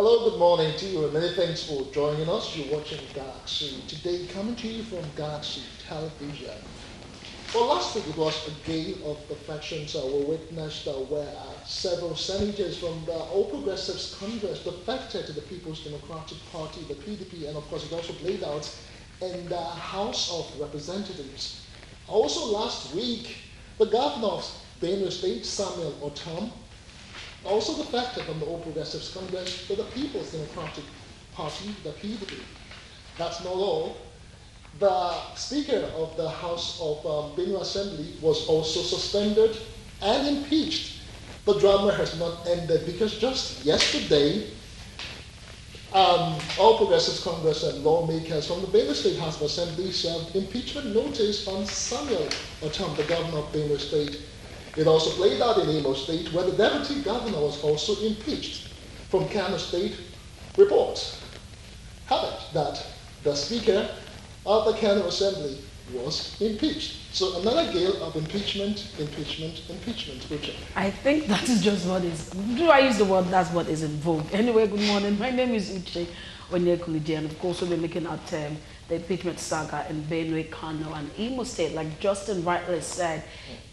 Hello, good morning to you, and many thanks for joining us. You're watching Galaxy today, coming to you from Galaxy Television. Well, last week it was a gale of affections we witnessed where several senators from the All Progressives Congress defected to the People's Democratic Party, the PDP, and of course it also played out in the House of Representatives. Also last week, the governor of Benue State, Samuel Otom, also defected from the All Progressives Congress to the People's Democratic Party, the PDP. That's not all. The Speaker of the House of Benue Assembly was also suspended and impeached. The drama has not ended because just yesterday, All Progressives Congress and lawmakers from the Benue State House of Assembly served impeachment notice on Samuel Otom, the governor of Benue State. It also played out in Imo State, where the deputy governor was also impeached. From Kano State, reports have it that the Speaker of the Kano Assembly was impeached. So another gale of impeachment. Richard. I think that is just what is, do I use the word, that's what is in vogue. Anyway, good morning. My name is Uche Onyekulidi, and of course we'll be looking at the impeachment saga in Benue, Kano and Imo State. Like Justin rightly said,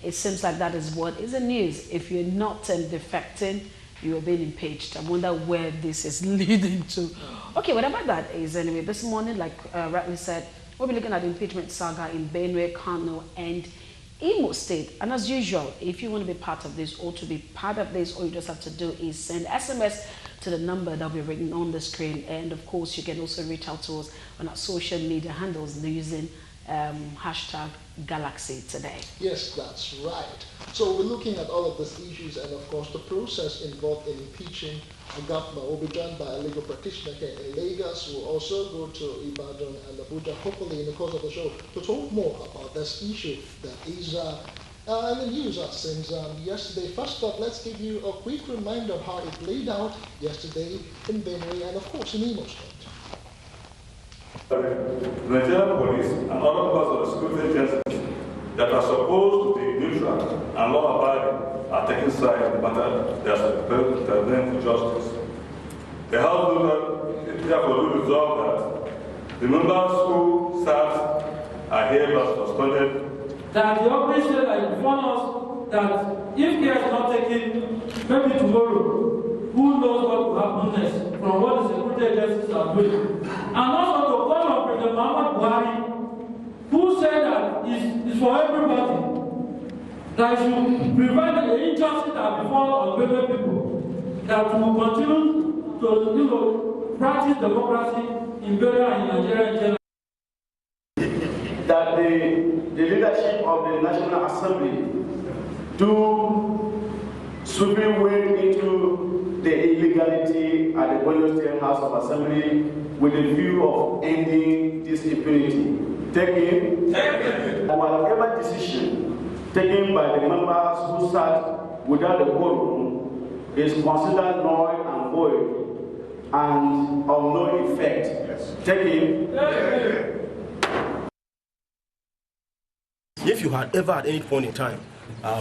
it seems like that is what is the news. If you're not defecting, you are being impeached. I wonder where this is leading to. Okay, whatever that is, anyway, this morning, like rightly said, we'll be looking at the impeachment saga in Benue, Kano and Imo State. And as usual, if you want to be part of this or to be part of this, all you just have to do is send SMS to the number that will be written on the screen. And of course, you can also reach out to us on our social media handles using hashtag Galaxy Today. Yes, that's right. So we're looking at all of these issues, and of course the process involved in impeaching a governor will be done by a legal practitioner here in Lagos. We'll also go to Ibadan and Abuja, hopefully in the course of the show, to talk more about this issue that is in the news since yesterday. First up, let's give you a quick reminder of how it played out yesterday in Benue and of course in Imo State. The Nigerian police and other members of the security agencies that are supposed to be neutral and law-abiding are taking sides in the matter they are supposed to intervene for justice. The House will therefore resolve that the members who sat are hereby suspended. That the officer like warn us that if care is not taken, maybe tomorrow, who knows what will happen next from what the security agencies are doing. And also to call on President Muhammad Buhari, who said that it's for everybody, that should prevent the injustice that befall on Benue people, that will continue to practice democracy in Benue and in Nigeria in general. That the leadership of the National Assembly do sweeping way into the illegality at the Benue State House of Assembly with the view of ending this impunity. Taken. Whatever decision taken by the members who sat without the quorum is considered null and void and of no effect. Yes. Taken. If you had ever at any point in time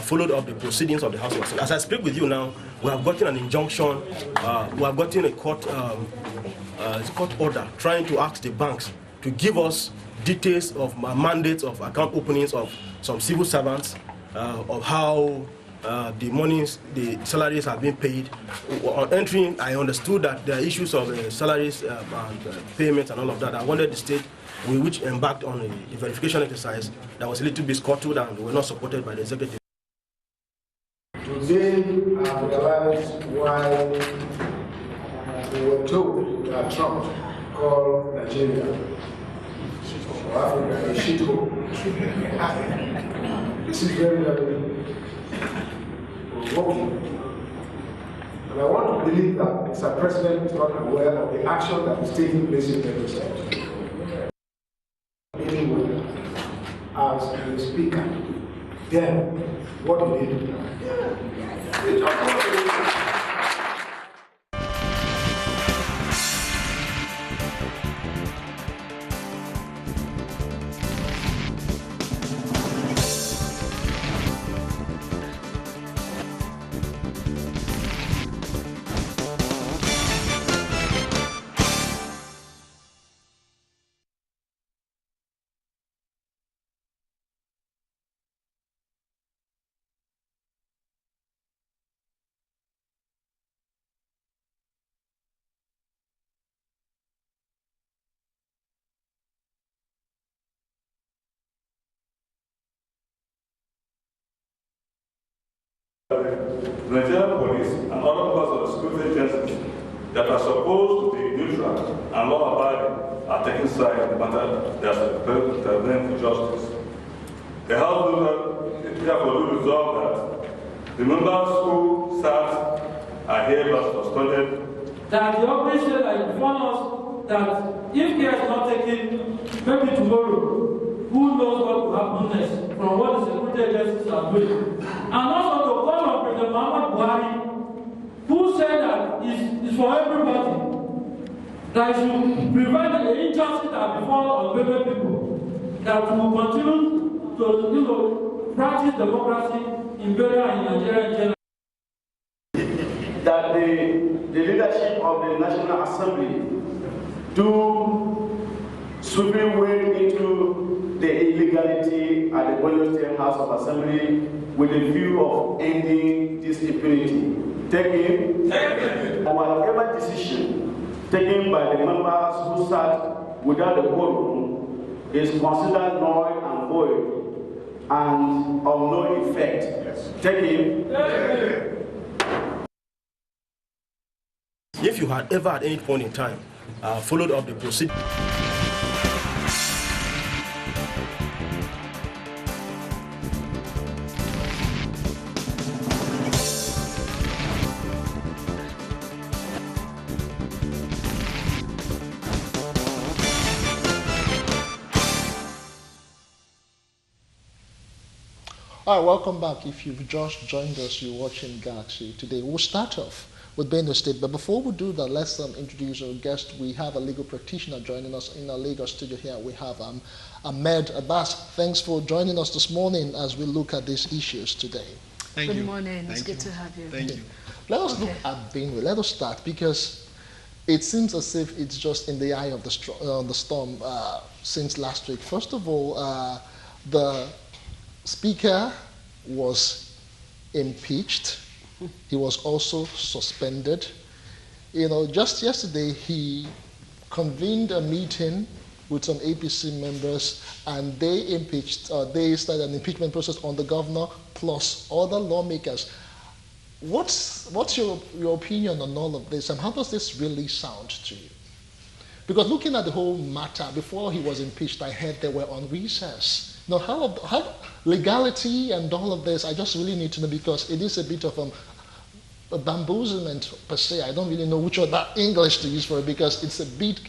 followed up the proceedings of the House of Assembly, as I speak with you now, we have gotten an injunction, we have gotten a court order trying to ask the banks to give us details of mandates of account openings of some civil servants, of how the salaries have been paid. On entering, I understood that there are issues of salaries and payments and all of that. I wanted the state, which embarked on a verification exercise that was a little bit scuttled and were not supported by the executive. Today, I realized why we were told that Trump called Nigeria or Africa a shithole. This is very, very provoking. And I want to believe that Mr. President is not aware of the action that is taking place in the state. Anyway, as a speaker, then what did he do? The Nigerian police and other parts of the security agencies that are supposed to be neutral and law-abiding are taking side in the matter that's presented to justice. The House will therefore resolve that the members who sat are hereby suspended. That the operation like warn us that if care is not taken, maybe tomorrow, who knows what will happen next from what the security agencies are doing. And also to call on President Muhammad Buhari, who said that it's for everybody, that should prevent the injustice that befall on Benue people, that will continue to practice democracy in Benue and in Nigeria in general. That the leadership of the National Assembly do sweeping way into the illegality at the Benue State House of Assembly with a view of ending this impunity. Taken whatever decision taken by the members who sat without the quorum is considered null and void and of no effect. Yes. Taken. If you had ever at any point in time followed up the procedure. All right, welcome back. If you've just joined us, you're watching Galaxy today. We'll start off with Benue State, but before we do that, let's introduce our guest. We have a legal practitioner joining us in our Lagos studio here. We have Ahmed Abbas. Thanks for joining us this morning as we look at these issues today. Thank you. Good morning. It's good to have you. Thank you. Let us look at Benue. Let us start because it seems as if it's just in the eye of the storm since last week. First of all, the Speaker was impeached. He was also suspended. You know, just yesterday he convened a meeting with some APC members, and they impeached. They started an impeachment process on the governor plus other lawmakers. What's your opinion on all of this, and how does this really sound to you? Because looking at the whole matter, before he was impeached, I heard they were on recess. Now, how legality and all of this, I just really need to know, because it is a bit of a bamboozlement per se. I don't really know which other English to use for it, because it's a bit,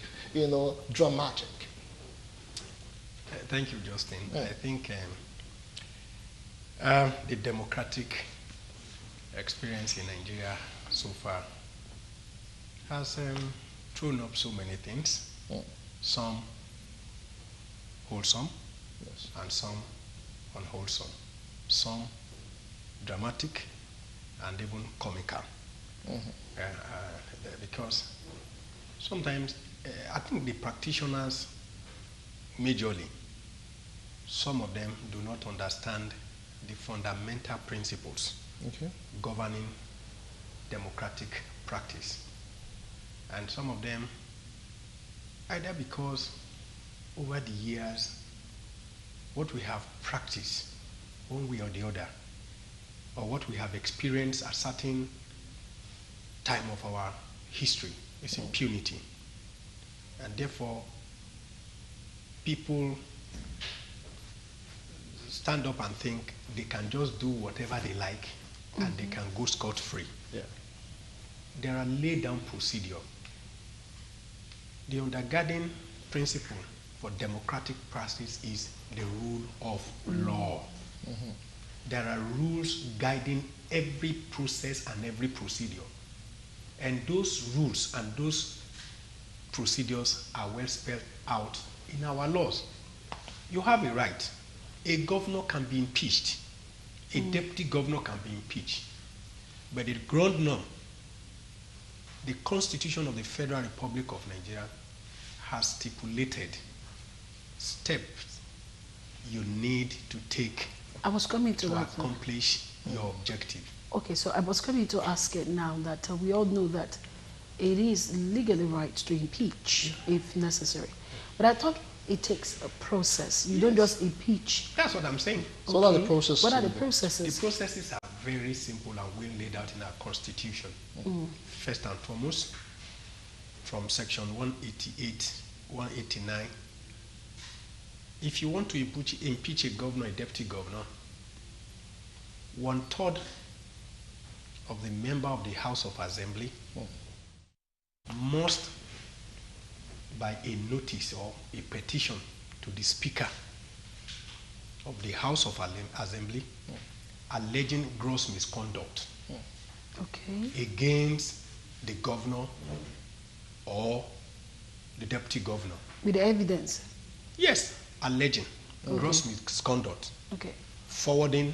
dramatic. Thank you, Justin. Yeah. I think the democratic experience in Nigeria so far has thrown up so many things. Yeah. Some wholesome, Yes. and some unwholesome. Some dramatic and even comical. Because sometimes I think the practitioners majorly, some of them do not understand the fundamental principles governing democratic practice. And some of them, either because over the years, what we have practiced one way or the other, or what we have experienced at certain time of our history is impunity. And therefore, people stand up and think they can just do whatever they like and they can go scot-free. Yeah. There are laid down procedure. The undergirding principle for democratic practice is the rule of law. There are rules guiding every process and every procedure. And those rules and those procedures are well spelled out in our laws. You have a right. A governor can be impeached. A deputy governor can be impeached. But the ground norm, the Constitution of the Federal Republic of Nigeria has stipulated steps you need to take I was coming to that accomplish your objective. Okay, so I was coming to ask it now that we all know that it is legally right to impeach if necessary. But I thought it takes a process. You don't just impeach. That's what I'm saying. So what are the processes? What are the processes? The processes are very simple and well laid out in our constitution. First and foremost, from section 188, 189, if you want to impeach a governor, a deputy governor, 1/3 of the member of the House of Assembly must, by a notice or a petition to the Speaker of the House of Assembly, alleging gross misconduct against the governor or the deputy governor. With the evidence? Yes, alleging gross misconduct. Forwarding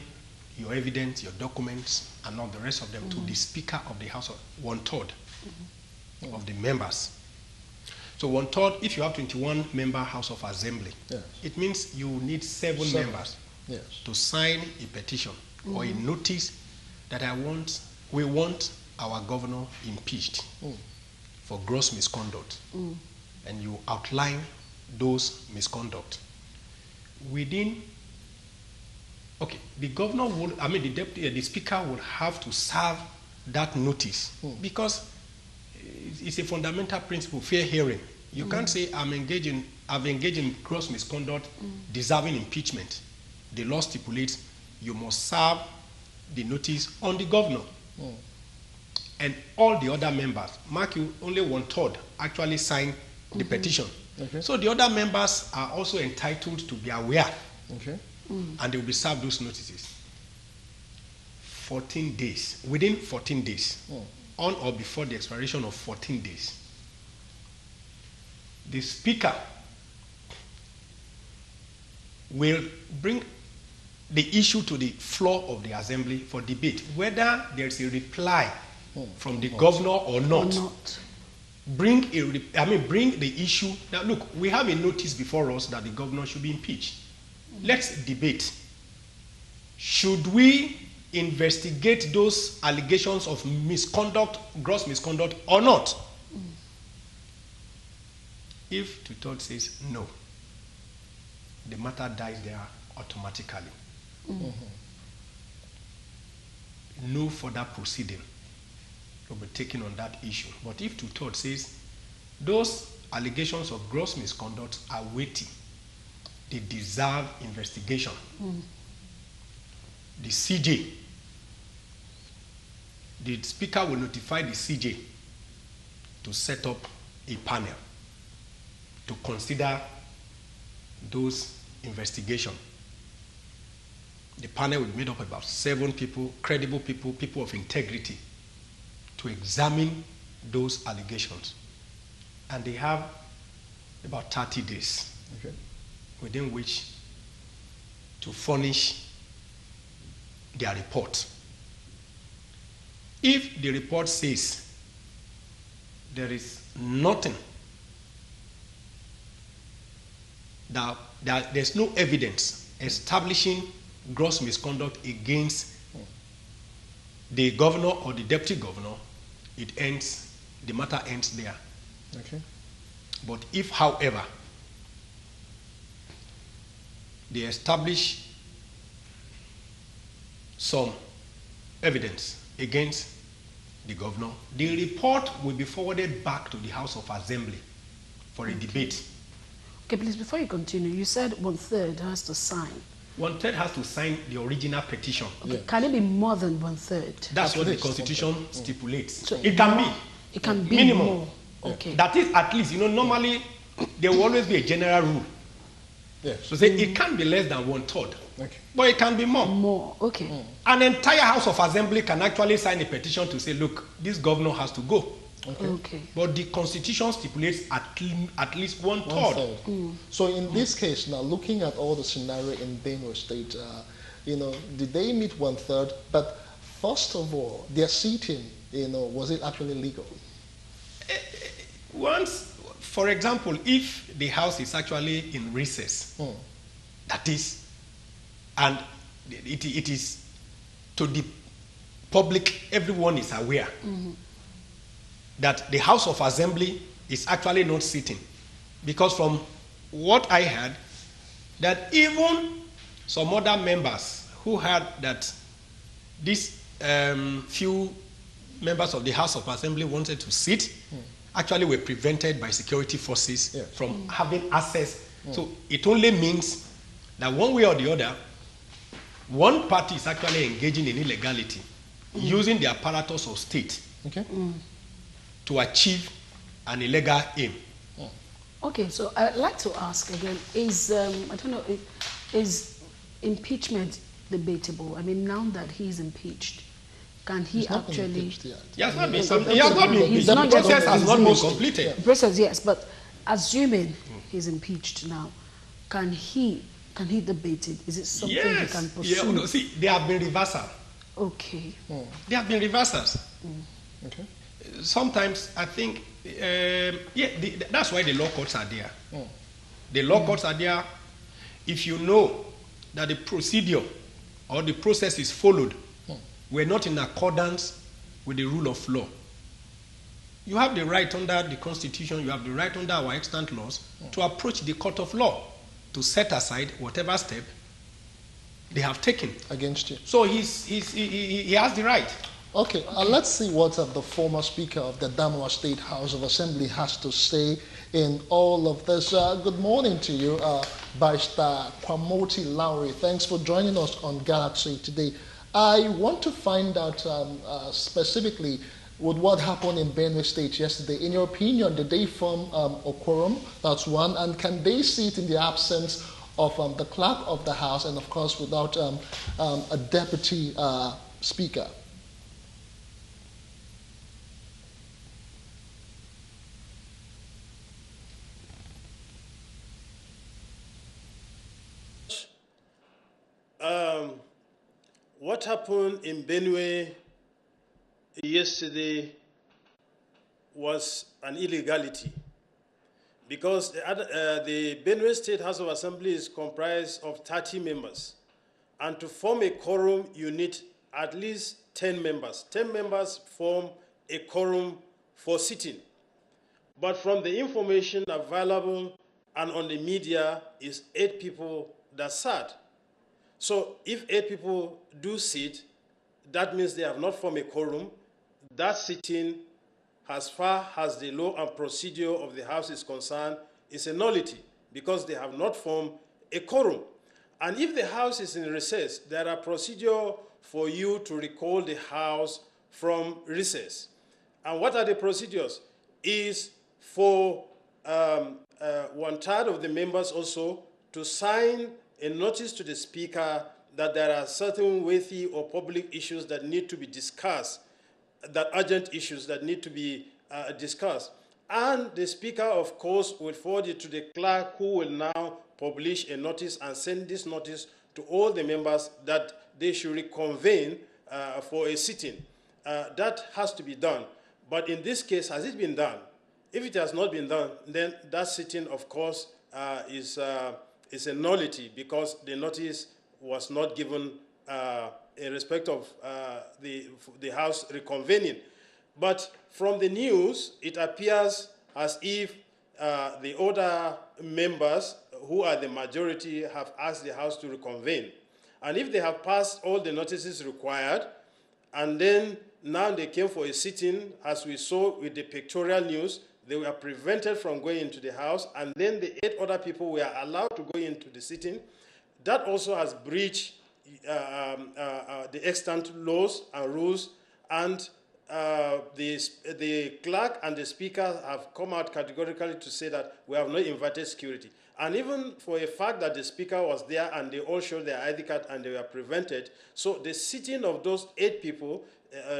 your evidence, your documents, and all the rest of them to the Speaker of the House of 1/3 of the members. So 1/3, if you have 21 member House of Assembly, it means you need seven members to sign a petition or a notice that we want our governor impeached for gross misconduct. And you outline those misconduct. Within, the governor will, the Speaker will have to serve that notice because it's a fundamental principle, fair hearing. You can't say I've engaged in gross misconduct, deserving impeachment. The law stipulates you must serve the notice on the governor. And all the other members, mark you, only 1/3 actually sign the petition. So the other members are also entitled to be aware. And they will be served those notices. 14 days, within 14 days, on or before the expiration of 14 days, the Speaker will bring the issue to the floor of the Assembly for debate, whether there's a reply from the governor or not. Bring the issue. Now look, we have a notice before us that the governor should be impeached. Let's debate. Should we investigate those allegations of misconduct, gross misconduct, or not? If 2/3 says no, the matter dies there automatically. No further proceeding will be taken on that issue. But if 2/3 says those allegations of gross misconduct are weighty, they deserve investigation, the CJ, the Speaker will notify the CJ to set up a panel to consider those investigations. The panel will be made up of about 7 people, credible people, people of integrity, to examine those allegations. And they have about 30 days within which to furnish their report. If the report says there is nothing, that there's no evidence establishing gross misconduct against the governor or the deputy governor, the matter ends there. But if, however, they establish some evidence against the governor, the report will be forwarded back to the House of Assembly for a debate. Okay, please, before you continue, you said 1/3 has to sign. 1/3 has to sign the original petition. Can it be more than 1/3? That's what the Constitution stipulates. So it can be. It can be minimum. more. That is at least, normally there will always be a general rule. So say it can't be less than 1/3. But it can be more. An entire House of Assembly can actually sign a petition to say, look, this governor has to go. But the Constitution stipulates at least 1/3. So in this case, now looking at all the scenario in Benue State, did they meet 1/3? But first of all, their seating, was it actually legal? Once, for example, if the House is actually in recess, that is, and it is to the public, everyone is aware that the House of Assembly is actually not sitting. Because from what I heard, that even some other members who heard that this few members of the House of Assembly wanted to sit, actually were prevented by security forces from having access. So it only means that one way or the other, one party is actually engaging in illegality, using the apparatus of state to achieve an illegal aim. Okay, so I'd like to ask again, is, I don't know, is impeachment debatable? I mean, now that he's impeached, can he actually... He has not been impeached. The process has not been completed. The process, yes, but assuming he's impeached now, can he debate it? Is it something he can pursue? Yeah, no, see, there have been reversals. Okay. There have been reversals. Okay. Sometimes I think, that's why the law courts are there. The law courts are there if you know that the procedure or the process is followed were not in accordance with the rule of law. You have the right under the Constitution, you have the right under our extant laws to approach the court of law to set aside whatever step they have taken against you. So he has the right. Okay, let's see what the former Speaker of the Benue State House of Assembly has to say in all of this. Good morning to you, Barrister Kwamoti Lowry. Thanks for joining us on Galaxy today. I want to find out specifically with what happened in Benue State yesterday. In your opinion, did they form a quorum? That's one. And can they sit in the absence of the clerk of the House and, of course, without a deputy speaker? What happened in Benue yesterday was an illegality because the Benue State House of Assembly is comprised of 30 members. And to form a quorum, you need at least 10 members. 10 members form a quorum for sitting. But from the information available and on the media is 8 people that sat. So if 8 people do sit, that means they have not formed a quorum. That sitting, as far as the law and procedure of the House is concerned, is a nullity because they have not formed a quorum. And if the House is in recess, there are procedures for you to recall the House from recess. And what are the procedures? Is for 1/3 of the members also to sign a notice to the Speaker that there are certain weighty or public issues that need to be discussed, that urgent issues that need to be discussed. And the Speaker, of course, will forward it to the clerk, who will now publish a notice and send this notice to all the members that they should reconvene for a sitting. That has to be done. But in this case, has it been done? If it has not been done, then that sitting, of course, is a nullity because the notice was not given in respect of the House reconvening. But from the news, it appears as if the other members, who are the majority, have asked the House to reconvene. And if they have passed all the notices required, and then now they came for a sitting, as we saw with the pictorial news, they were prevented from going into the House, and then the 8 other people were allowed to go into the sitting. That also has breached the extant laws and rules, and the clerk and the Speaker have come out categorically to say that we have not invited security. And even for a fact that the Speaker was there and they all showed their ID card and they were prevented, so the sitting of those 8 people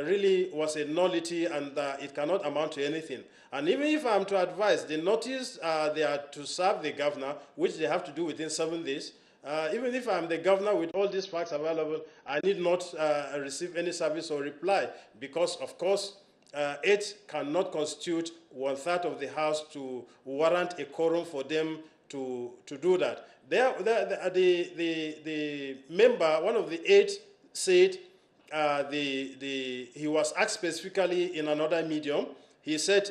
really was a nullity, and it cannot amount to anything. And even if I'm to advise, the notice they are to serve the governor, which they have to do within 7 days, even if I'm the governor with all these facts available, I need not receive any service or reply because, of course, 8 cannot constitute 1/3 of the House to warrant a quorum for them to do that. The member, one of the 8, said he was asked specifically in another medium. He said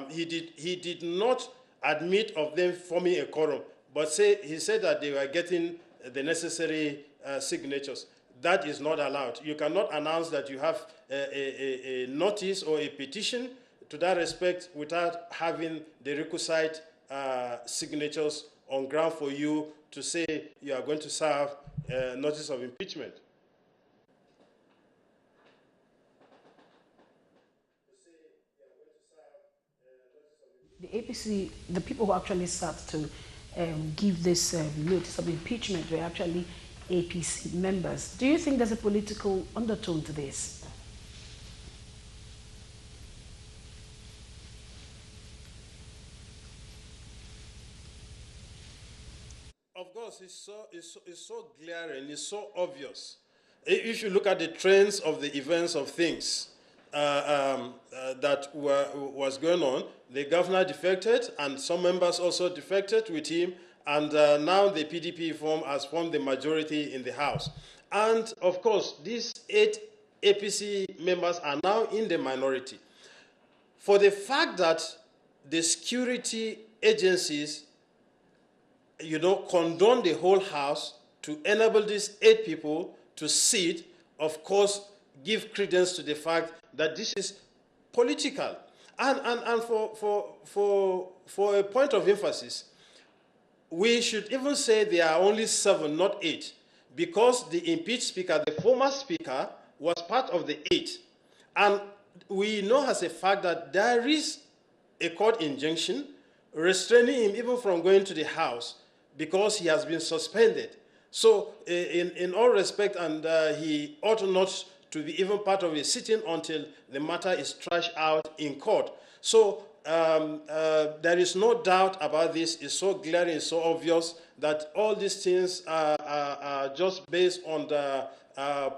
he did not admit of them forming a quorum, but he said that they were getting the necessary signatures. that is not allowed. You cannot announce that you have a notice or a petition to that respect without having the requisite signatures on ground for you to say you are going to serve notice of impeachment. The APC, the people who actually start to give this notice of impeachment were actually APC members. Do you think there's a political undertone to this? Of course, it's so glaring, it's so obvious. If you look at the trends of the events of things that was going on, the governor defected and some members also defected with him, and now the PDP has formed the majority in the House. And of course, these 8 APC members are now in the minority. For the fact that the security agencies condone the whole House to enable these 8 people to sit, of course, give credence to the fact that this is political. And for a point of emphasis, we should even say there are only 7, not 8, because the impeached speaker, the former speaker, was part of the 8. And we know as a fact that there is a court injunction restraining him even from going to the House because he has been suspended. So in all respect, and he ought not to be even part of a sitting until the matter is trashed out in court. So there is no doubt about this. It's so glaring, it's so obvious that all these things are just based on the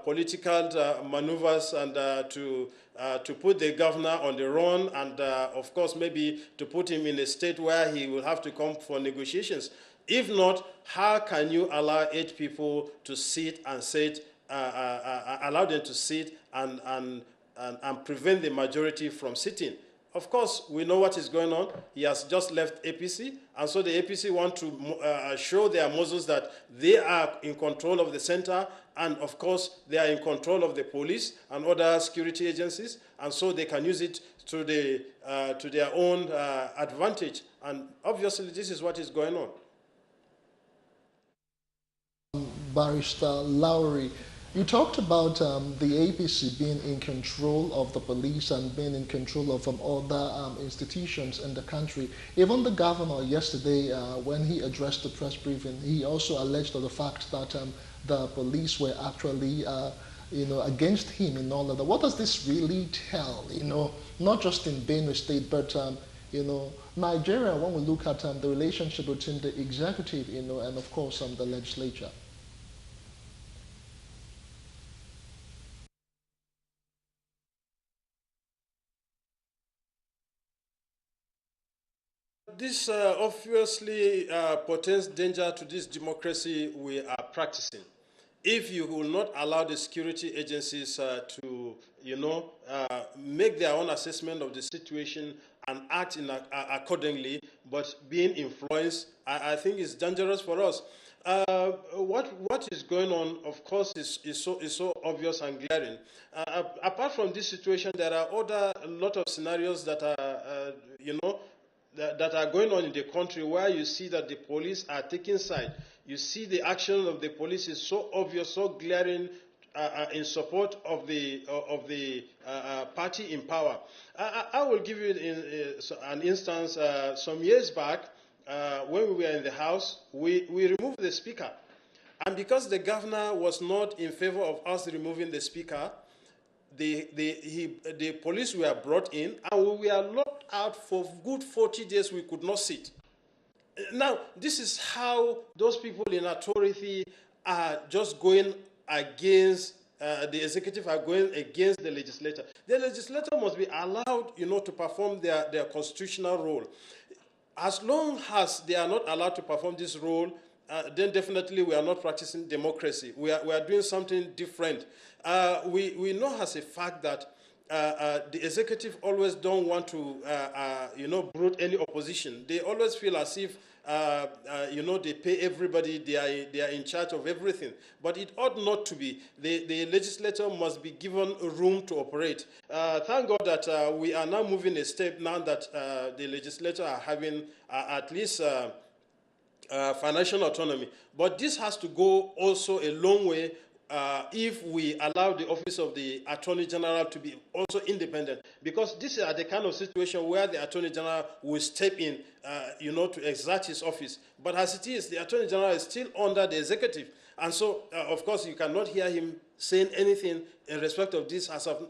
political maneuvers and to put the governor on the run, and of course maybe to put him in a state where he will have to come for negotiations. If not, how can you allow 8 people to sit and sit, allow them to sit and prevent the majority from sitting? Of course, we know what is going on. He has just left APC, and so the APC want to show their muscles that they are in control of the center, and of course, they are in control of the police and other security agencies, and so they can use it to their own advantage. And obviously, this is what is going on. Barrister Lowry, you talked about the APC being in control of the police and being in control of other institutions in the country. Even the governor yesterday, when he addressed the press briefing, he also alleged of the fact that the police were actually against him in all of that. What does this really tell, not just in Benue State, but Nigeria, when we look at the relationship between the executive, and of course the legislature? This obviously portends danger to this democracy we are practicing. If you will not allow the security agencies to, make their own assessment of the situation and act accordingly, but being influenced, I think it's dangerous for us. What is going on, of course, is so obvious and glaring. Apart from this situation, there are a lot of scenarios that are, that are going on in the country where you see that the police are taking side. You see the action of the police is so obvious, so glaring in support of the party in power. I will give you an instance. Some years back, when we were in the House, we removed the speaker. And because the governor was not in favor of us removing the speaker, the police were brought in and we were locked out for good 40 days. We could not sit. Now, this is how those people in authority are just going against the executive, are going against the legislator. The legislator must be allowed, to perform their constitutional role. As long as they are not allowed to perform this role, then definitely we are not practicing democracy. We are doing something different. We know as a fact that the executive always don't want to, brood any opposition. They always feel as if they pay everybody, they are in charge of everything. But it ought not to be. The legislator must be given room to operate. Thank God that we are now moving a step now that the legislature are having at least financial autonomy. But this has to go also a long way if we allow the office of the Attorney General to be also independent, because this is the kind of situation where the Attorney General will step in, to exert his office. But as it is, the Attorney General is still under the executive. And so, of course, you cannot hear him saying anything in respect of this as of,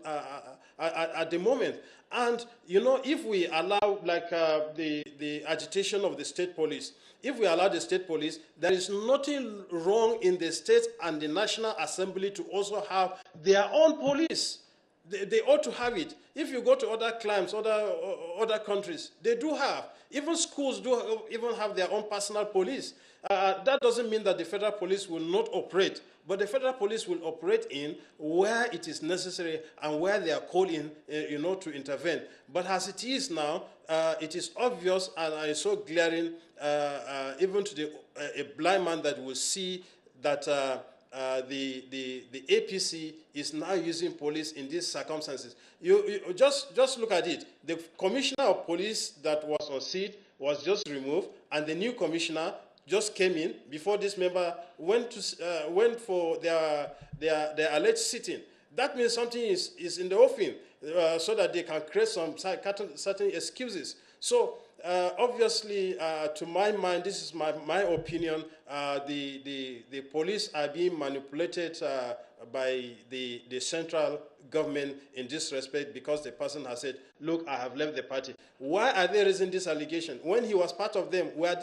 at the moment. And, if we allow, like, the agitation of the state police, if we allow the state police, there is nothing wrong in the state and the National Assembly to also have their own police. They ought to have it. If you go to other climes, other countries, they do have. Even schools do even have their own personal police. That doesn't mean that the federal police will not operate, but the federal police will operate in where it is necessary and where they are called in, to intervene. But as it is now, it is obvious and it's so glaring, even to a blind man, that will see that the APC is now using police in these circumstances. You just look at it. The commissioner of police that was on seat was just removed, and the new commissioner just came in before this member went for their alleged sitting. That means something is in the offing, so that they can create some certain excuses. So obviously, to my mind, this is my opinion, the police are being manipulated by the central government in this respect, because the person has said, look, I have left the party. Why are they raising this allegation? When he was part of them, were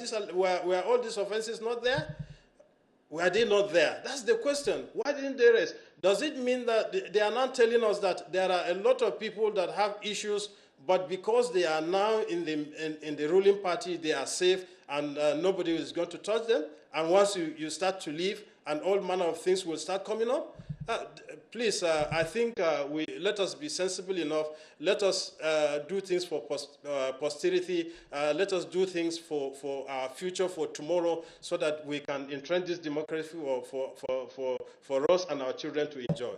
all these offenses not there? Were they not there? That's the question. Why didn't they raise? Does it mean that they are not telling us that there are a lot of people that have issues, but because they are now in the ruling party, they are safe and nobody is going to touch them? And once you start to leave, and all manner of things will start coming up? Please, I think let us be sensible enough. Let us do things for posterity. Let us do things for our future, for tomorrow, so that we can entrench this democracy for us and our children to enjoy.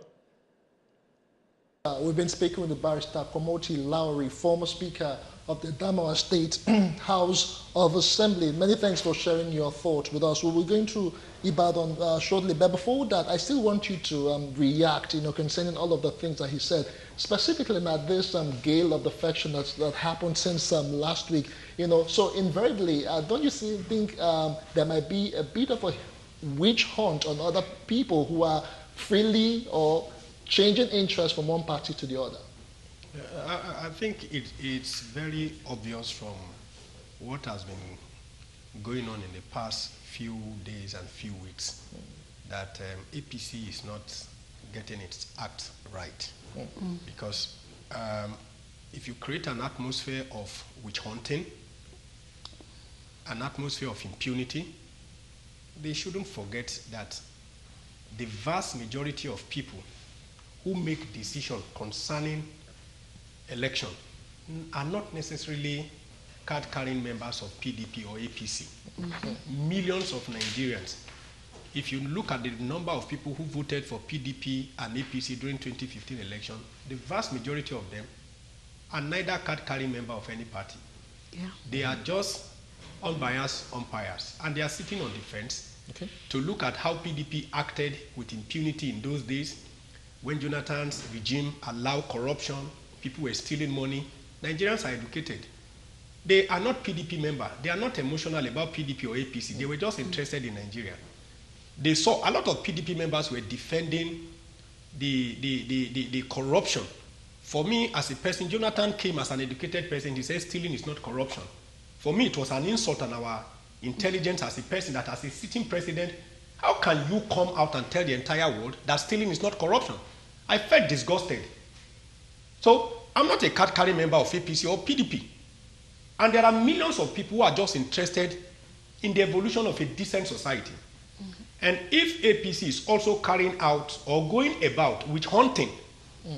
We've been speaking with the barrister Komoti Lowry, former Speaker of the Adamawa State House of Assembly. Many thanks for sharing your thoughts with us. We'll be going to Ibadan shortly, but before that, I still want you to react, concerning all of the things that he said, specifically about this gale of defection that happened since last week. So invariably, don't you think there might be a bit of a witch hunt on other people who are freely or changing interest from one party to the other? I think it's very obvious from what has been going on in the past few days and few weeks that APC is not getting its act right. Because if you create an atmosphere of witch hunting, an atmosphere of impunity, they shouldn't forget that the vast majority of people who make decisions concerning election are not necessarily card-carrying members of PDP or APC. Millions of Nigerians, if you look at the number of people who voted for PDP and APC during 2015 election, the vast majority of them are neither card-carrying member of any party. They are just unbiased umpires, and they are sitting on the fence to look at how PDP acted with impunity in those days, when Jonathan's regime allowed corruption, people were stealing money. Nigerians are educated. They are not PDP members. They are not emotional about PDP or APC. They were just interested in Nigeria. They saw a lot of PDP members were defending the corruption. For me, as a person, Jonathan came as an educated person. He said stealing is not corruption. For me, it was an insult on our intelligence as a person, that as a sitting president, how can you come out and tell the entire world that stealing is not corruption? I felt disgusted. So I'm not a card-carrying member of APC or PDP. And there are millions of people who are just interested in the evolution of a decent society. And if APC is also carrying out or going about witch hunting,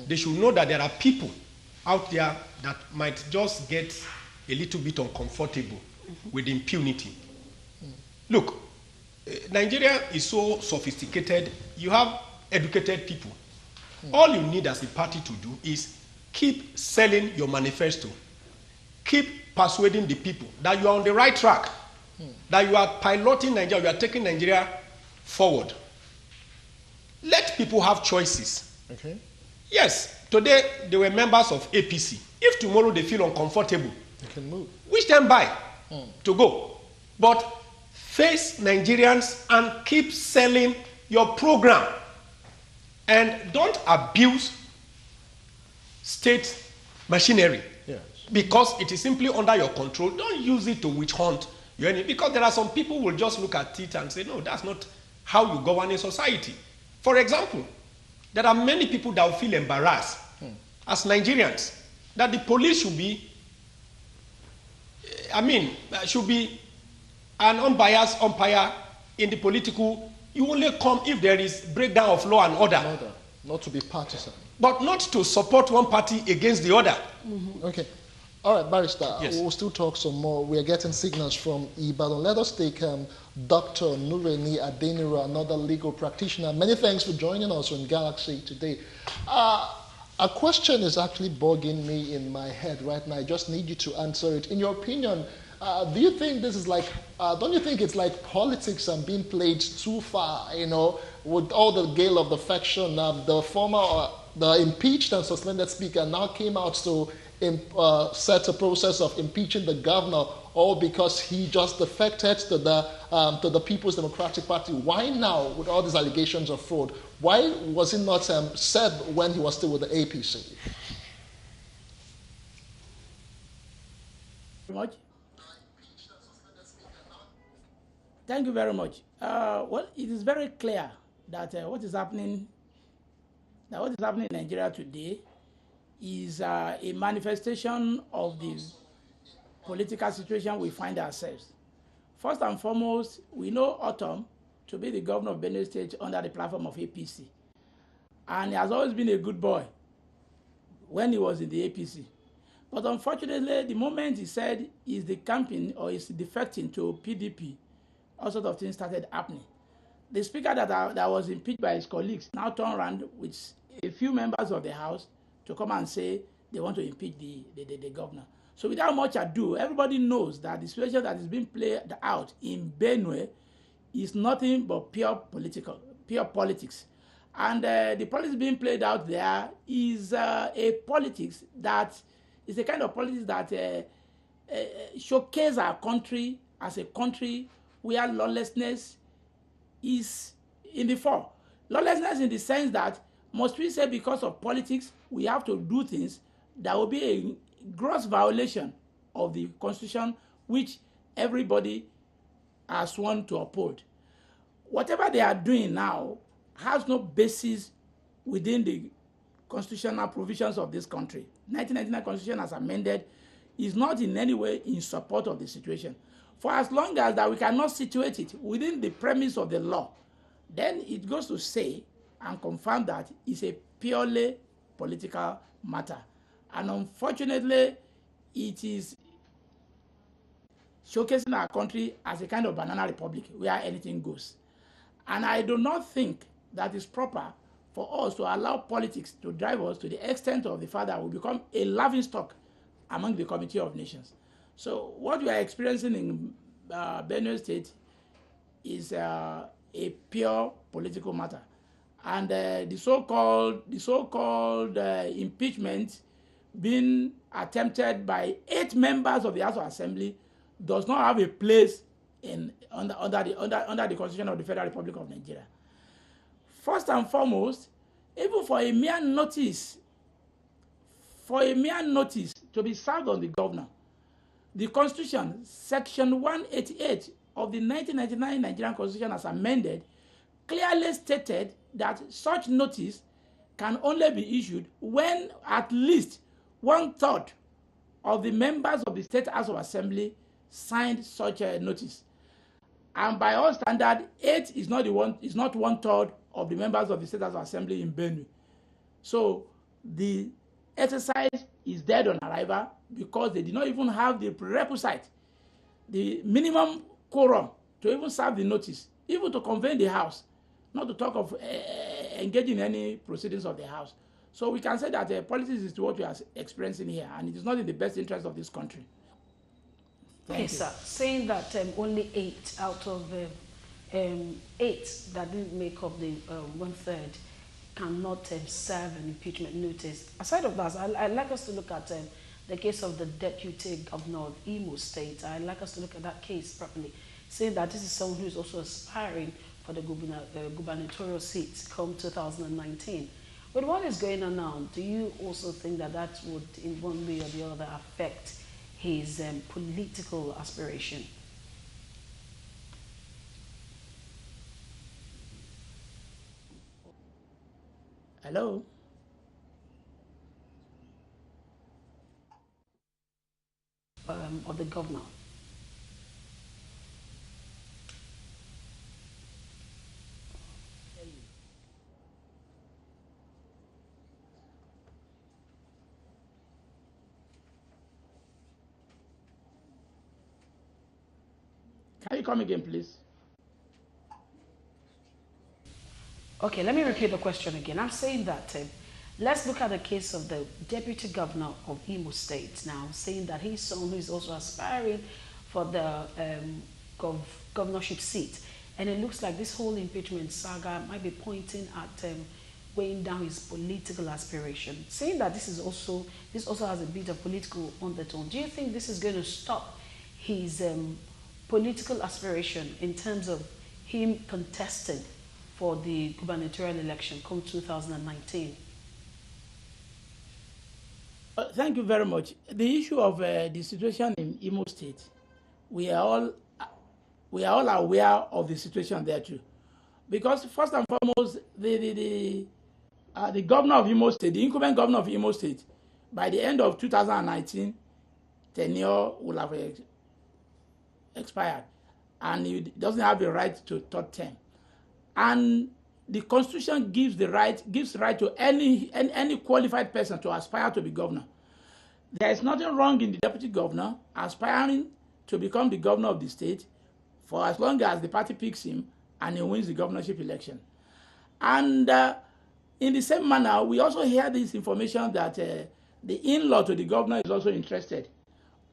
they should know that there are people out there that might just get a little bit uncomfortable with impunity. Look, Nigeria is so sophisticated. You have educated people. All you need as a party to do is keep selling your manifesto. Keep persuading the people that you are on the right track, that you are piloting Nigeria, you are taking Nigeria forward. Let people have choices. Okay. Yes, today they were members of APC. If tomorrow they feel uncomfortable, You can move. we stand by to go. But face Nigerians and keep selling your program. And don't abuse state machinery. Yes. Because it is simply under your control. Don't use it to witch hunt your enemy. Because there are some people who will just look at it and say, no, that's not how you govern a society. For example, there are many people that will feel embarrassed as Nigerians that the police should be, should be an unbiased umpire in the political. You only come if there is breakdown of law and order. Not to be partisan. But not to support one party against the other. Okay. All right, Barrister, Yes. we'll still talk some more. We are getting signals from Ibadan. Let us take Dr. Nureni Adenira, another legal practitioner. Many thanks for joining us on Galaxy today. A question is actually bugging me in my head right now. I just need you to answer it. In your opinion, do you think this is like, don't you think it's like politics and being played too far, you know, with all the gale of the faction? The impeached and suspended speaker now came out to set a process of impeaching the governor, all because he just defected to the People's Democratic Party. Why now, with all these allegations of fraud? Why was it not said when he was still with the APC? Much. Thank you very much. Well, it is very clear that what is happening in Nigeria today is a manifestation of the political situation we find ourselves. First and foremost, we know Autumn to be the governor of Benue State under the platform of APC. And he has always been a good boy when he was in the APC. But unfortunately, the moment he said he's the campaign or is defecting to PDP, all sorts of things started happening. The speaker that was impeached by his colleagues now turned around with a few members of the House to come and say they want to impeach the governor. So without much ado, everybody knows that the situation that is being played out in Benue is nothing but pure politics. And the politics being played out there is a politics that is a kind of politics that showcases our country as a country where lawlessness is in the fore. Lawlessness in the sense that must we say because of politics we have to do things that will be a gross violation of the Constitution which everybody has sworn to uphold. Whatever they are doing now has no basis within the constitutional provisions of this country. 1999 Constitution as amended is not in any way in support of the situation. For as long as that we cannot situate it within the premise of the law, then it goes to say and confirm that it's a purely political matter. And unfortunately, it is showcasing our country as a kind of banana republic where anything goes. And I do not think that it's proper for us to allow politics to drive us to the extent of the fact that we become a laughingstock among the Committee of Nations. So what we are experiencing in Benue State is a pure political matter. And the so-called impeachment being attempted by 8 members of the House of Assembly does not have a place under the Constitution of the Federal Republic of Nigeria. First and foremost, even for a mere notice to be served on the governor, the Constitution, Section 188 of the 1999 Nigerian Constitution as amended, clearly stated that such notice can only be issued when at least 1/3 of the members of the State House of Assembly signed such a notice. And by all standard, 8 is not 1/3 of the members of the State House of Assembly in Benue. So the exercise is dead on arrival because they did not even have the prerequisite, the minimum quorum to even serve the notice, even to convene the House, not to talk of engaging in any proceedings of the House. So we can say that politics is what we are experiencing here, and it is not in the best interest of this country. Okay, sir. Saying that only 8 out of 8 that didn't make up the 1/3 cannot serve an impeachment notice. Aside of that, I'd like us to look at the case of the deputy governor of Imo State. I'd like us to look at that case properly, saying that this is someone who is also aspiring for the gubernatorial seat come 2019. With what is going on now, do you also think that that would, in one way or the other, affect his political aspiration? Hello? Of the governor. Can you come again, please? Okay, let me repeat the question again. I'm saying that let's look at the case of the deputy governor of Imo State now, saying that he's someone who is also aspiring for the governorship seat. And it looks like this whole impeachment saga might be pointing at weighing down his political aspiration. Saying that this also has a bit of political undertone. Do you think this is going to stop his political aspiration in terms of him contesting for the gubernatorial election come 2019? Thank you very much. The issue of the situation in Imo State, we are all aware of the situation there too, because first and foremost, the governor of Imo State, the incumbent governor of Imo State, by the end of 2019, tenure will have expired, and he doesn't have the right to third term. And the Constitution gives right to any qualified person to aspire to be governor. There is nothing wrong in the deputy governor aspiring to become the governor of the state for as long as the party picks him and he wins the governorship election. And in the same manner, we also hear this information that the in-law to the governor is also interested.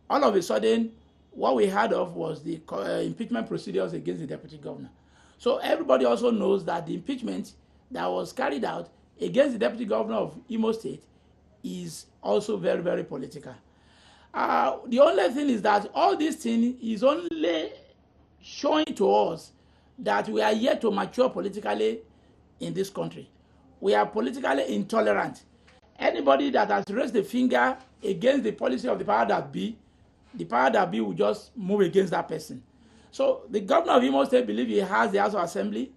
All of a sudden, what we heard of was the impeachment procedures against the deputy governor. So everybody also knows that the impeachment that was carried out against the deputy governor of Imo State is also very, very political. The only thing is that all this thing is only showing to us that we are yet to mature politically in this country. We are politically intolerant. Anybody that has raised the finger against the policy of the power that be will just move against that person. So the governor of Imo State believes he has the House of Assembly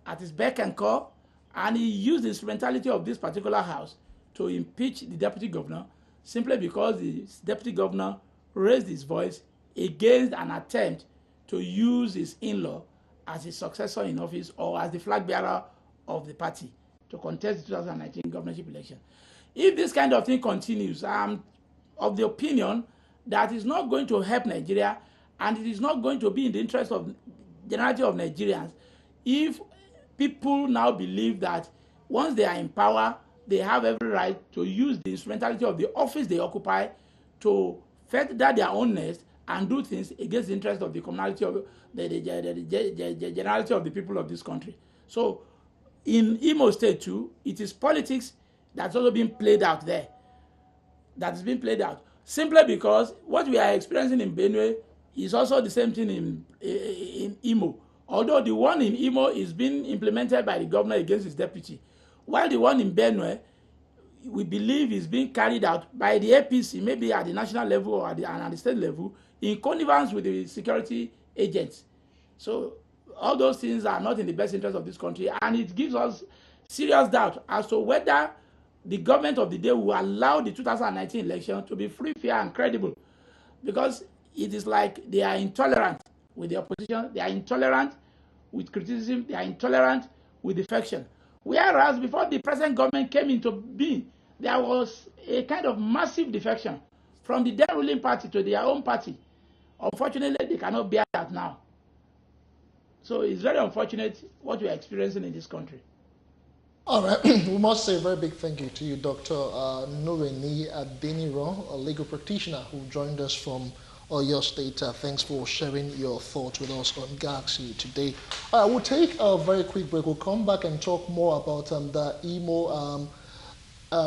at his beck and call, and he used the instrumentality of this particular house to impeach the deputy governor simply because the deputy governor raised his voice against an attempt to use his in-law as his successor in office or as the flag bearer of the party to contest the 2019 governorship election. If this kind of thing continues, I'm of the opinion that is not going to help Nigeria, and it is not going to be in the interest of the generality of Nigerians if people now believe that once they are in power, they have every right to use the instrumentality of the office they occupy to feather their own nest and do things against the interest of the communality of the generality of the people of this country. So in Imo State too, it is politics that's also being played out there. That's been played out simply because what we are experiencing in Benue is also the same thing in Imo. Although the one in Imo is being implemented by the governor against his deputy, while the one in Benue, we believe is being carried out by the APC, maybe at the national level or at the state level, in connivance with the security agents. So all those things are not in the best interest of this country, and it gives us serious doubt as to whether the government of the day will allow the 2019 election to be free, fair, and credible, because it is like they are intolerant with the opposition, they are intolerant with criticism, they are intolerant with defection. Whereas before the present government came into being, there was a kind of massive defection from the then ruling party to their own party. Unfortunately, they cannot bear that now. So it's very unfortunate what we are experiencing in this country. All right, we must say a very big thank you to you, Dr. Nureni Adeniro, a legal practitioner who joined us from Oyo State. Thanks for sharing your thoughts with us on Galaxy today. All right, we'll take a very quick break. We'll come back and talk more about the Imo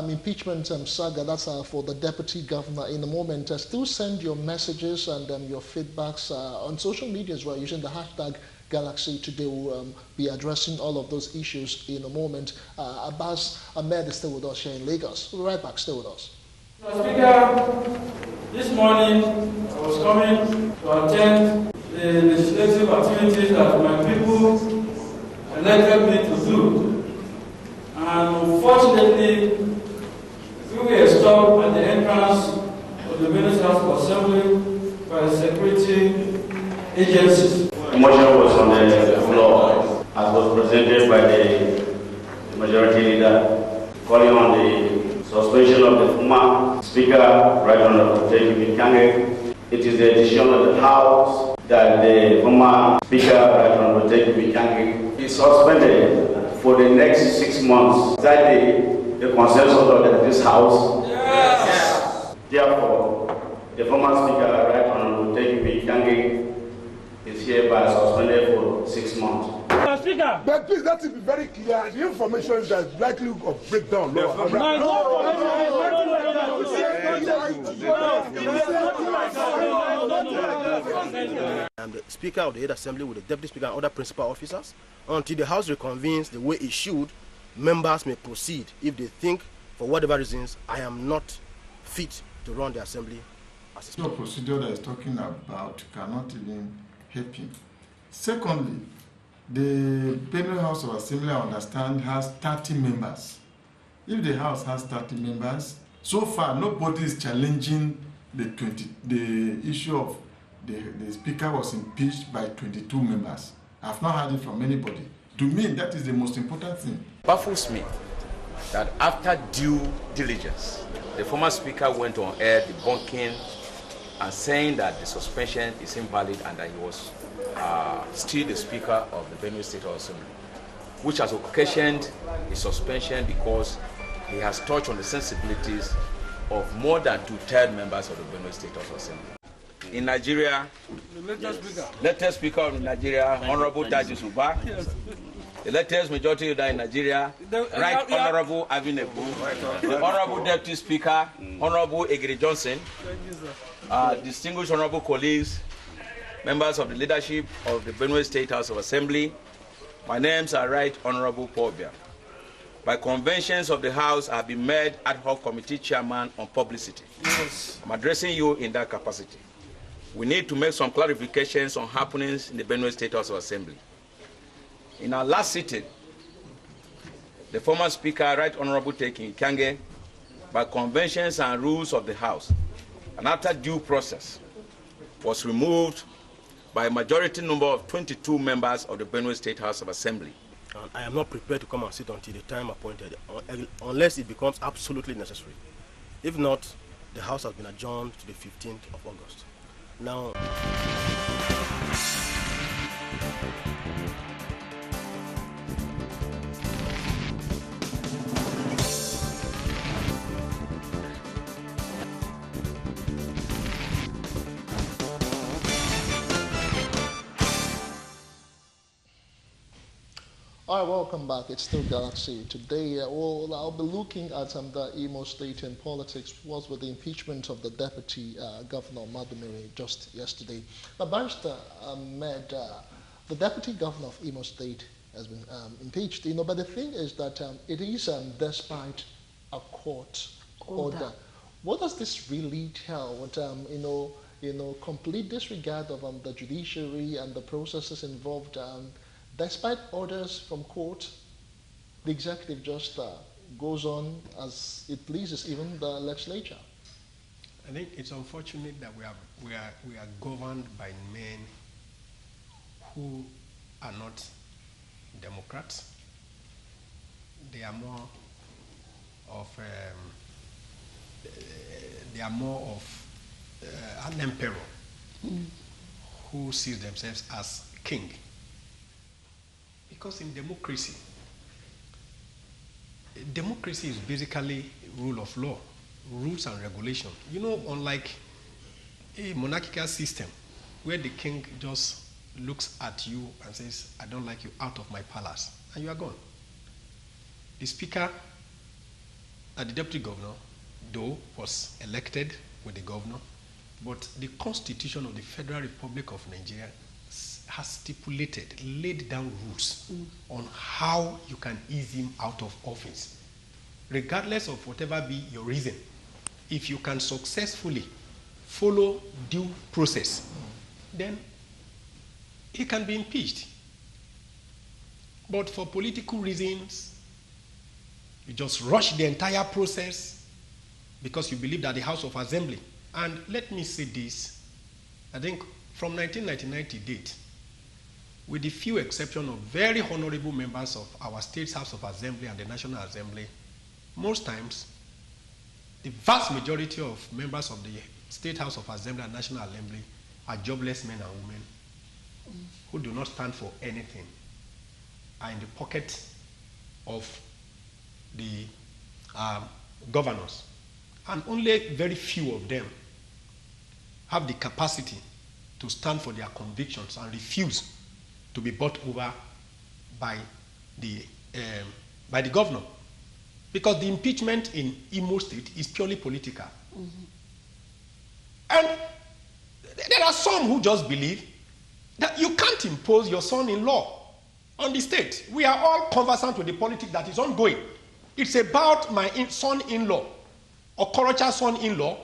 impeachment saga. That's for the deputy governor in a moment. Still send your messages and your feedbacks on social media as well using the hashtag Galaxy Today. Will be addressing all of those issues in a moment. Abbas Ahmed is still with us here in Lagos. We'll be right back. Stay with us. Mr. Speaker, this morning I was coming to attend the legislative activities that my people elected me to do. And unfortunately, we were stopped at the entrance of the Benue House of Assembly by security agencies. The motion was on the floor, as was presented by the majority leader, calling on the suspension of the former Speaker, Right Honorable David Kange. It is the decision of the House that the former Speaker, Right Honorable David Kange, is suspended for the next 6 months. That the consensus of this House. Yes. Therefore, the former Speaker, Right Honorable David Kange, is hereby suspended for 6 months. Speaker. But please, let it be very clear. The information is that likely of breakdown. I'm the Speaker of the Head Assembly with the Deputy Speaker and other principal officers. Until the House reconvenes the way it should, members may proceed if they think, for whatever reasons, I am not fit to run the Assembly as a Speaker. The procedure that is talking about cannot even help him. Secondly, the Benue House of Assembly, I understand, has 30 members. If the House has 30 members, so far nobody is challenging the issue of the Speaker was impeached by 22 members. I've not heard it from anybody. To me, that is the most important thing. Baffles me that after due diligence, the former Speaker went on air debunking and saying that the suspension is invalid and that he was still the Speaker of the Benue State Assembly, which has occasioned his suspension because he has touched on the sensibilities of more than 2/3 members of the Benue State Assembly. In Nigeria, the latest Speaker of Nigeria, Honorable Taji Suba, the latest majority leader in Nigeria, Right Honorable Avinebu, the Honorable Deputy Speaker, Honorable Egiri Johnson, distinguished honorable colleagues, members of the leadership of the Benue State House of Assembly, my names are Right Honorable Paul Bia. By conventions of the House, I have been made ad hoc committee chairman on publicity. Yes. I'm addressing you in that capacity. We need to make some clarifications on happenings in the Benue State House of Assembly. In our last sitting, the former Speaker, Right Honorable Tekin Kange, by conventions and rules of the House, and after due process, was removed by a majority number of 22 members of the Benue State House of Assembly. I am not prepared to come and sit until the time appointed, unless it becomes absolutely necessary. If not, the House has been adjourned to the 15th of August. Now, all right, welcome back. It's still Galaxy. Today, I'll be looking at the Imo State in politics. Was with the impeachment of the deputy governor, Madumere, just yesterday. Now, Barrister Ahmed, the deputy governor of Imo State has been impeached. But the thing is that it is despite a court order. What does this really tell? What, complete disregard of the judiciary and the processes involved. Despite orders from court, the executive just goes on as it pleases, even the legislature. I think it's unfortunate that we are governed by men who are not democrats. They are more of an emperor who sees themselves as king. Because in democracy is basically rule of law, rules and regulation. You know, unlike a monarchical system where the king just looks at you and says, I don't like you, out of my palace, and you are gone. The speaker and the deputy governor, though, was elected with the governor, but the Constitution of the Federal Republic of Nigeria has stipulated, laid down rules on how you can ease him out of office. Regardless of whatever be your reason, if you can successfully follow due process, then he can be impeached. But for political reasons, you just rush the entire process because you believe that the House of Assembly, and let me say this, I think from 1999 to date, with the few exceptions of very honorable members of our state's House of Assembly and the National Assembly, most times, the vast majority of members of the State House of Assembly and National Assembly are jobless men and women who do not stand for anything, are in the pocket of the governors. And only very few of them have the capacity to stand for their convictions and refuse to be bought over by the governor. Because the impeachment in Imo State is purely political. And there are some who just believe that you can't impose your son-in-law on the state. We are all conversant with the politics that is ongoing. It's about my son-in-law or Korocha's son-in-law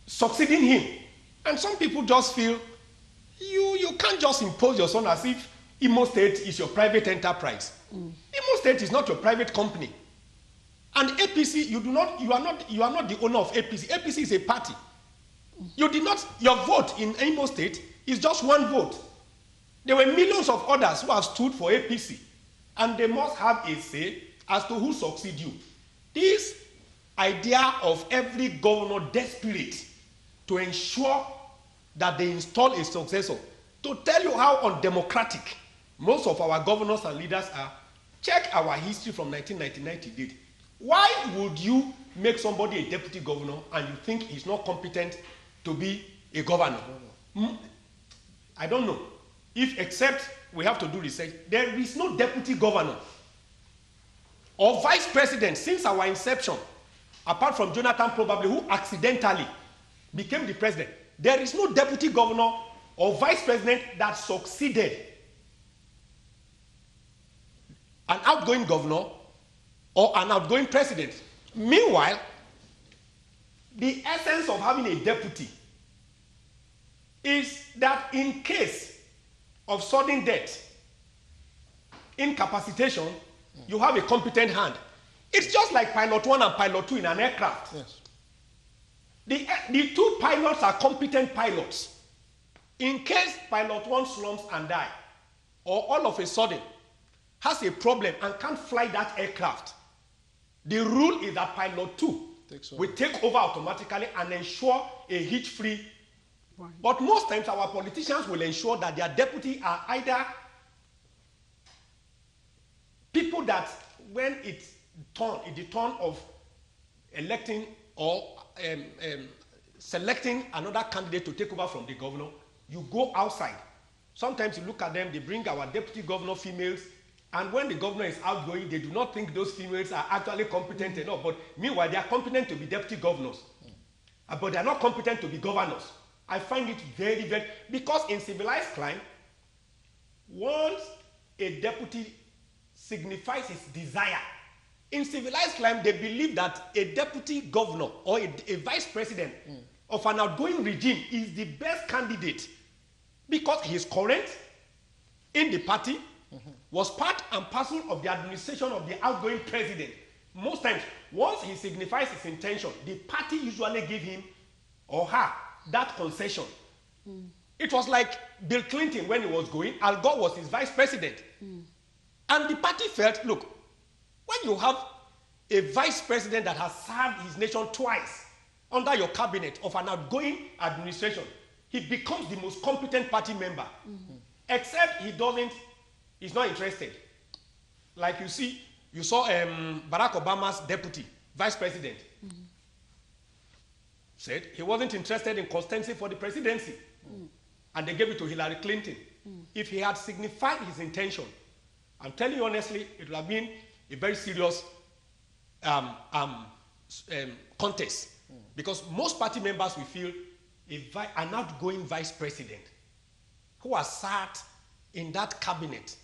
succeeding him. And some people just feel you can't just impose your son as if Imo State is your private enterprise. Imo State is not your private company. And APC, you are not the owner of APC. APC is a party. You did not, your vote in Imo State is just one vote. There were millions of others who have stood for APC, and they must have a say as to who succeeds you. This idea of every governor desperate to ensure that they install a successor, to tell you how undemocratic most of our governors and leaders are, check our history from 1999 to date. Why would you make somebody a deputy governor and you think he's not competent to be a governor? I don't know. If, except we have to do research, there is no deputy governor or vice president since our inception, apart from Jonathan probably, who accidentally became the president. There is no deputy governor or vice president that succeeded an outgoing governor or an outgoing president. Meanwhile, the essence of having a deputy is that in case of sudden death, incapacitation, you have a competent hand. It's just like pilot 1 and pilot 2 in an aircraft. Yes. The two pilots are competent pilots. In case pilot 1 slumps and dies, or all of a sudden has a problem and can't fly that aircraft, the rule is that pilot 2 will take over automatically and ensure a hitch-free. But most times our politicians will ensure that their deputy are either people that when it's the turn of electing or selecting another candidate to take over from the governor, you go outside. Sometimes you look at them, they bring our deputy governor females, and when the governor is outgoing, they do not think those females are actually competent enough. But meanwhile, they are competent to be deputy governors. But they are not competent to be governors. I find it very, very, because in civilized clime, once a deputy signifies his desire, in civilized clime, they believe that a deputy governor or a vice president of an outgoing regime is the best candidate because he is current in the party, was part and parcel of the administration of the outgoing president. Most times, once he signifies his intention, the party usually give him or her that concession. It was like Bill Clinton when he was going, Al Gore was his vice president. And the party felt, look, when you have a vice president that has served his nation twice under your cabinet of an outgoing administration, he becomes the most competent party member. Except he doesn't He's not interested. Like you saw Barack Obama's deputy, vice president, said he wasn't interested in constancy for the presidency. And they gave it to Hillary Clinton. If he had signified his intention, I'm telling you honestly, it would have been a very serious contest. Because most party members will feel an outgoing vice president who has sat in that cabinet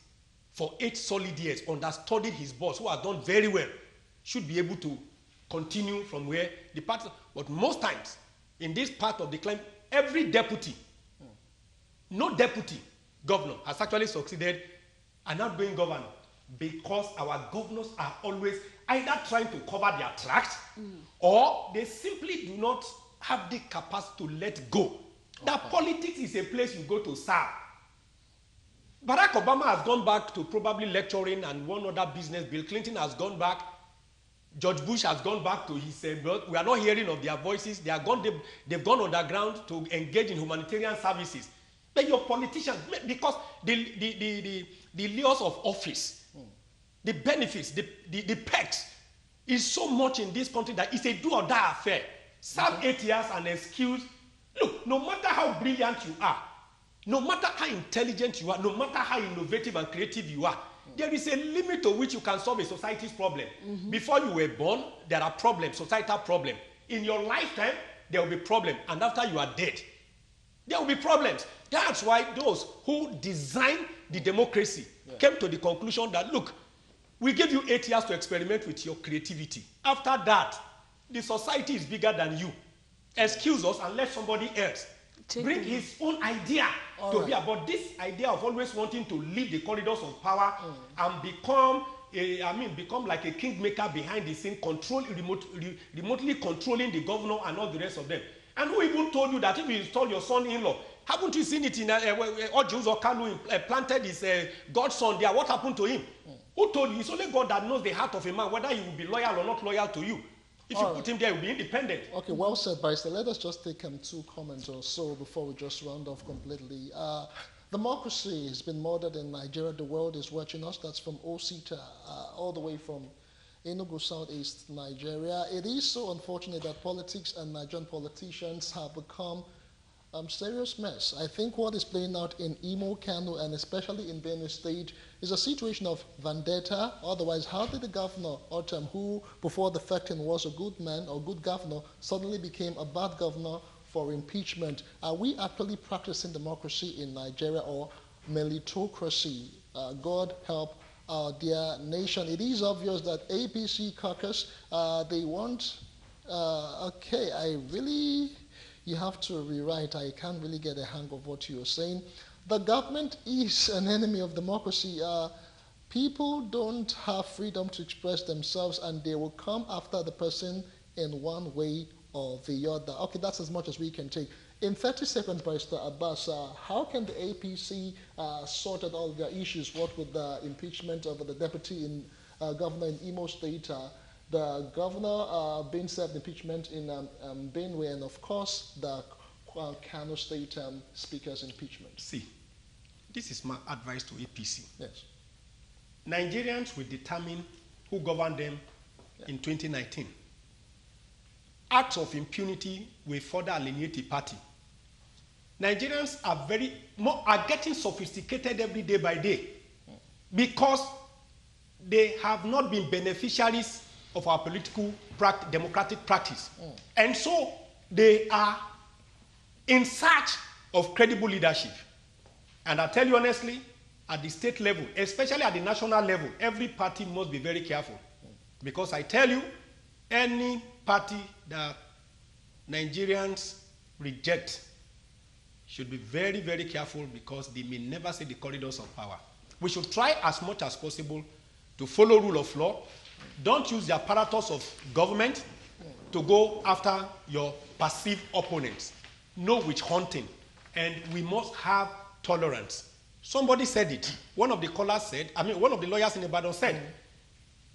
for 8 solid years, understudied his boss, who has done very well, should be able to continue from where the party. But most times, in this part of the claim, every deputy, no deputy governor has actually succeeded an outgoing governor, because our governors are always either trying to cover their tracks or they simply do not have the capacity to let go. That politics is a place you go to serve. Barack Obama has gone back to probably lecturing and one other business. Bill Clinton has gone back. George Bush has gone back to his we are not hearing of their voices. They've gone underground to engage in humanitarian services. But your politicians, because the laws of office, the benefits, the perks is so much in this country that it's a do or die affair. Serve 8 years and excuse. Look, no matter how brilliant you are, no matter how intelligent you are, no matter how innovative and creative you are, there is a limit to which you can solve a society's problem. Before you were born, there are problems, societal problems. In your lifetime, there will be problems. And after you are dead, there will be problems. That's why those who designed the democracy came to the conclusion that, look, we give you 8 years to experiment with your creativity. After that, the society is bigger than you. Excuse us and let somebody else bring his own idea to be about this idea of always wanting to leave the corridors of power and become like a kingmaker behind the scene, remotely controlling the governor and all the rest of them. And who even told you that if you install your son-in-law, haven't you seen it in Kano planted his godson there? What happened to him? Who told you? It's only God that knows the heart of a man, whether he will be loyal or not loyal to you. If you put him there, he will be independent. Okay, well said, Barrister. Let us just take 2 comments or so before we just round off completely. Democracy has been murdered in Nigeria. The world is watching us. That's from Osita, all the way from Enugu, Southeast Nigeria. It is so unfortunate that politics and Nigerian politicians have become serious mess. I think what is playing out in Imo, Kano, and especially in Benue State is a situation of vendetta. Otherwise, how did the governor, Otam, who before defecting was a good man or good governor, suddenly became a bad governor for impeachment? Are we actually practicing democracy in Nigeria or meritocracy? God help our dear nation. It is obvious that APC caucus, they want, you have to rewrite. I can't really get a hang of what you're saying. The government is an enemy of democracy. People don't have freedom to express themselves, and they will come after the person in one way or the other. Okay, that's as much as we can take. In 30 seconds, Barrister Abbas, how can the APC sort out all their issues? What with the impeachment of the deputy governor in Imo State, the governor being served impeachment in Benue, and of course the Kano State Speaker's impeachment? See, this is my advice to APC. Yes. Nigerians will determine who governed them in 2019. Acts of impunity will further alienate the party. Nigerians are getting sophisticated every day by day because they have not been beneficiaries of our political democratic practice. And so they are in search of credible leadership. And I tell you honestly, at the state level, especially at the national level, every party must be very careful. Because I tell you, any party that Nigerians reject should be very, very careful, because they may never see the corridors of power. We should try as much as possible to follow rule of law. Don't use the apparatus of government to go after your passive opponents. No witch hunting. And we must have tolerance. Somebody said it. One of the callers said, one of the lawyers in Ibadan said,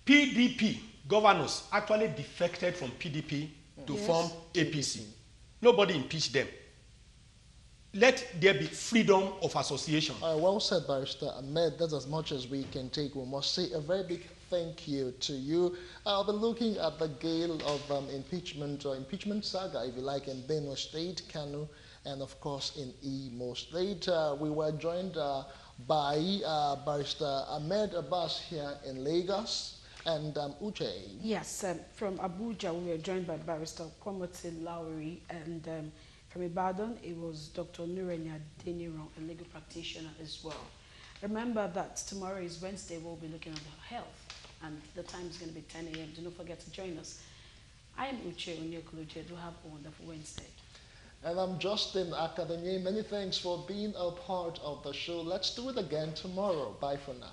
PDP governors actually defected from PDP to form APC. Nobody impeached them. let there be freedom of association. Well said, Barrister Ahmed. That's as much as we can take. We must say a very big thank you to you. I'll be looking at the gale of impeachment or impeachment saga, if you like, in Benue State, Kano, and of course in Imo State. We were joined by Barrister Ahmed Abbas here in Lagos and Uche. Yes, from Abuja we were joined by Barrister Kwamoti Lowry, and from Ibadan it was Dr. Nurenya Deniro, a legal practitioner as well. Remember that tomorrow is Wednesday, we'll be looking at the health, and the time is going to be 10 a.m. Do not forget to join us. I am Uche Onyekuluje. Do have a wonderful Wednesday. And I'm Justin Akademie. Many thanks for being a part of the show. Let's do it again tomorrow. Bye for now.